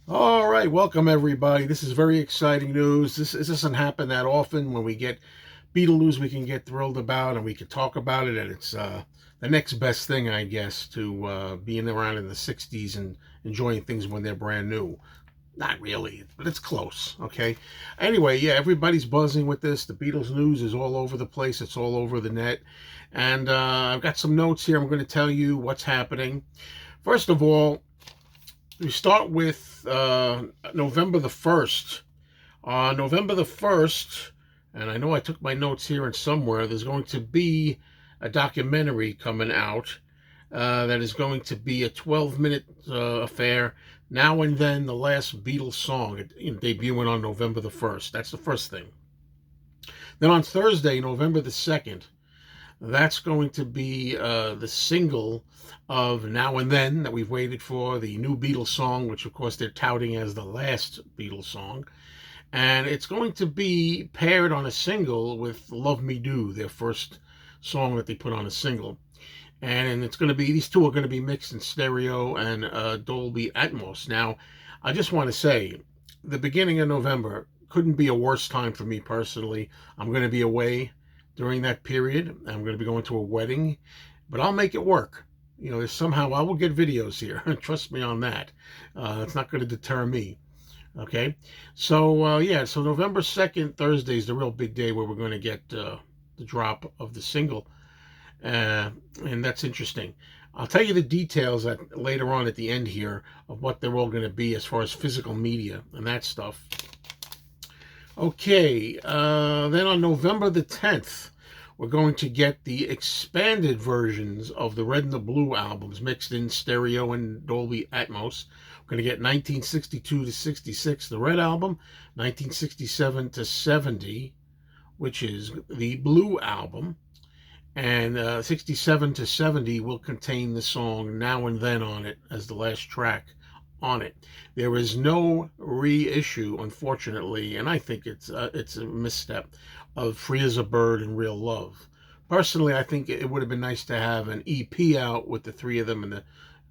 All right, welcome everybody. This is very exciting news. This doesn't happen that often. When we get Beatle news, we can get thrilled about and we can talk about it. And it's the next best thing, I guess, to being around in the '60s and enjoying things when they're brand new. Not really, but it's close. Okay. Anyway, yeah, everybody's buzzing with this. The Beatles news is all over the place. It's all over the net, and I've got some notes here. I'm going to tell you what's happening. First of all, we start with November the 1st. On November the 1st, and I know I took my notes here and somewhere, there's going to be a documentary coming out that is going to be a 12-minute affair. Now and Then, the last Beatles song, debuting on November the 1st. That's the first thing. Then on Thursday, November the 2nd, that's going to be the single of Now and Then that we've waited for, the new Beatles song, which of course they're touting as the last Beatles song. And it's going to be paired on a single with Love Me Do, their first song that they put on a single. And it's going to be, these two are going to be mixed in stereo and Dolby Atmos. Now, I just want to say, the beginning of November couldn't be a worse time for me personally. I'm going to be away during that period. I'm going to be going to a wedding, but I'll make it work. Somehow I will get videos here. Trust me on that. It's not going to deter me. Okay. So November 2nd, Thursday, is the real big day where we're going to get the drop of the single. And that's interesting. I'll tell you the details later on at the end here of what they're all going to be as far as physical media and that stuff. Okay, then on November the 10th, we're going to get the expanded versions of the Red and the Blue albums mixed in stereo and Dolby Atmos. We're going to get 1962 to 66, the Red album, 1967 to 70, which is the Blue album, and 67 to 70 will contain the song Now and Then on it as the last track on it. There is no reissue, unfortunately, and I think it's a misstep, of Free as a Bird and Real Love. Personally, I think it would have been nice to have an EP out with the three of them and the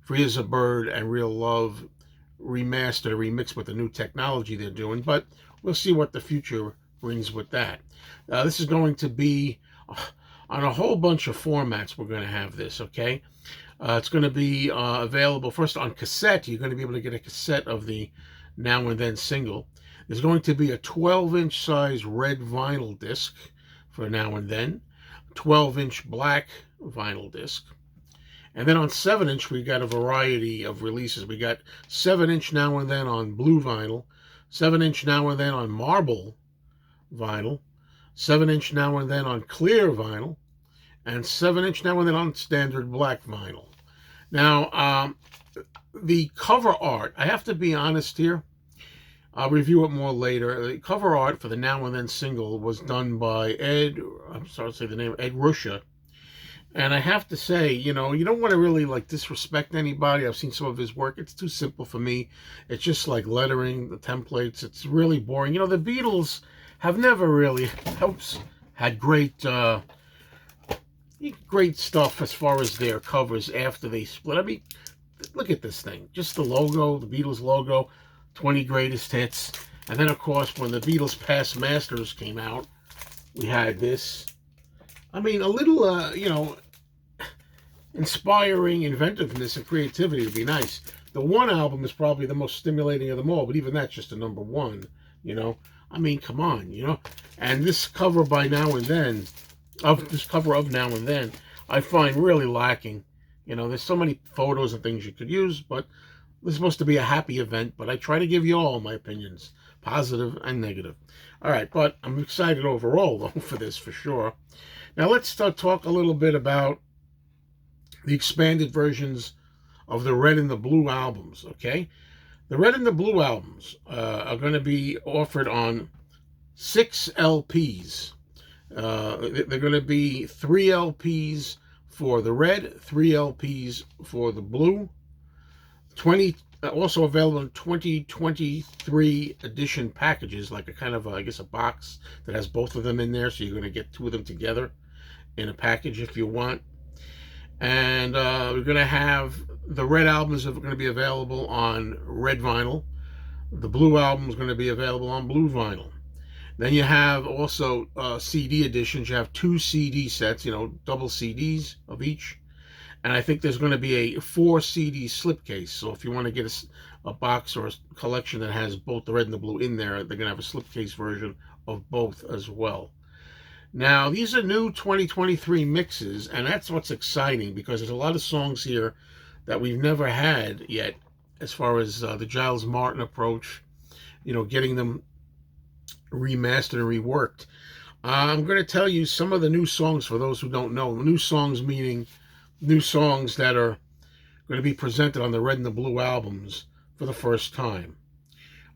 Free as a Bird and Real Love remastered or remixed with the new technology they're doing, but we'll see what the future brings with that. This is going to be on a whole bunch of formats. We're going to have this, okay? It's going to be available first on cassette. You're going to be able to get a cassette of the Now and Then single. There's going to be a 12-inch size red vinyl disc for Now and Then, 12-inch black vinyl disc. And then on 7-inch, we got a variety of releases. We got 7-inch Now and Then on blue vinyl, 7-inch Now and Then on marble vinyl, 7-inch Now and Then on clear vinyl, and 7-inch Now and Then on standard black vinyl. Now, the cover art, I have to be honest here, I'll review it more later. The cover art for the Now and Then single was done by Ed Ruscha. And I have to say, you don't want to really disrespect anybody. I've seen some of his work. It's too simple for me. It's just like lettering, the templates. It's really boring. The Beatles have never really had great stuff as far as their covers after they split. I mean, look at this thing. Just the logo, the Beatles logo, 20 greatest hits. And then, of course, when the Beatles Past Masters came out, we had this. I mean, a little, inspiring inventiveness and creativity would be nice. The One album is probably the most stimulating of them all, but even that's just a number one, I mean, come on, And this cover by Now and Then, this cover of Now and Then, I find really lacking. There's so many photos and things you could use, but this is supposed to be a happy event, but I try to give you all my opinions, positive and negative. All right, but I'm excited overall, though, for this, for sure. Now, let's talk a little bit about the expanded versions of the Red and the Blue albums, okay? The Red and the Blue albums are going to be offered on 6 LPs. They're going to be 3 LPs for the Red, 3 LPs for the Blue, also available in 2023 edition packages, like a kind of, I guess, a box that has both of them in there, so you're going to get 2 of them together in a package if you want. And we're going to have the Red albums are going to be available on red vinyl, The blue album is going to be available on blue vinyl. Then you have also CD editions. You have two CD sets, double CDs of each. And I think there's going to be a 4 CD slipcase. So if you want to get a box or a collection that has both the red and the blue in there, they're going to have a slipcase version of both as well. Now, these are new 2023 mixes, and that's what's exciting because there's a lot of songs here that we've never had yet as far as the Giles Martin approach, getting them remastered and reworked. I'm going to tell you some of the new songs for those who don't know. New songs meaning new songs that are going to be presented on the red and the blue albums for the first time.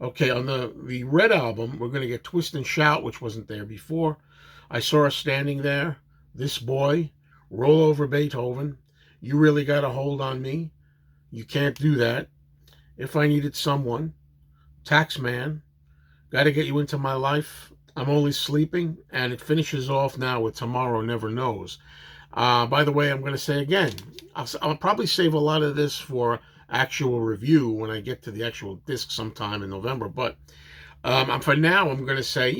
Okay, on the red album, we're going to get Twist and Shout, which wasn't there before. I Saw Her Standing There, This Boy, Roll Over Beethoven, You Really Got a Hold on Me, You Can't Do That, If I Needed Someone, Taxman, Gotta Get You Into My Life, I'm Only Sleeping, and it finishes off now with Tomorrow Never Knows. By the way, I'm going to say again, I'll probably save a lot of this for actual review when I get to the actual disc sometime in November, but for now, I'm going to say,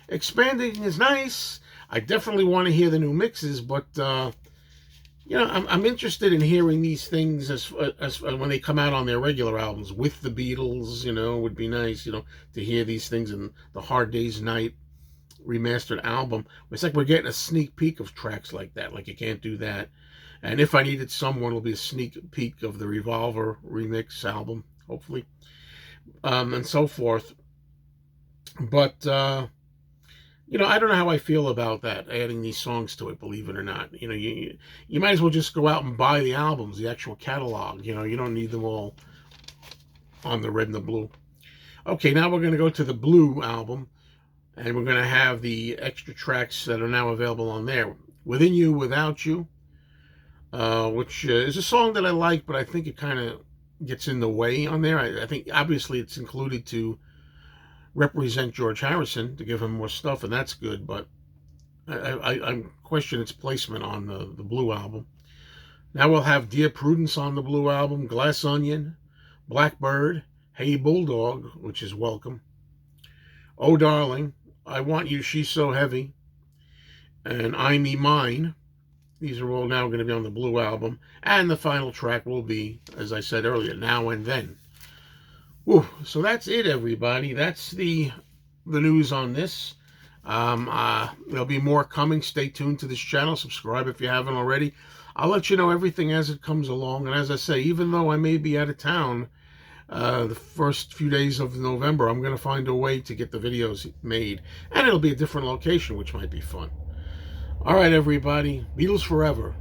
expanding is nice. I definitely want to hear the new mixes, but I'm interested in hearing these things as when they come out on their regular albums with the Beatles. Would be nice, to hear these things in the Hard Day's Night remastered album. It's like we're getting a sneak peek of tracks like that, like You Can't Do That. And If I Needed Someone will be a sneak peek of the Revolver remix album, hopefully, and so forth. But I don't know how I feel about that, adding these songs to it, believe it or not. You might as well just go out and buy the albums, the actual catalog. You don't need them all on the red and the blue. Okay, now we're going to go to the blue album, and we're going to have the extra tracks that are now available on there. Within You, Without You, which is a song that I like, but I think it kind of gets in the way on there. I think, obviously, it's included to represent George Harrison, to give him more stuff, and that's good, but I question its placement on the blue album. Now we'll have Dear Prudence on the blue album, Glass Onion, Blackbird, Hey Bulldog, which is welcome, Oh Darling, I Want You, She's So Heavy, and I Me Mine. These are all now going to be on the blue album, and the final track will be, as I said earlier, Now and Then. Whew, so that's it, everybody. That's the news on this. There'll be more coming. Stay tuned to this channel. Subscribe if you haven't already. I'll let you know everything as it comes along. And as I say, even though I may be out of town the first few days of November, I'm going to find a way to get the videos made. And it'll be a different location, which might be fun. All right, everybody. Beatles forever.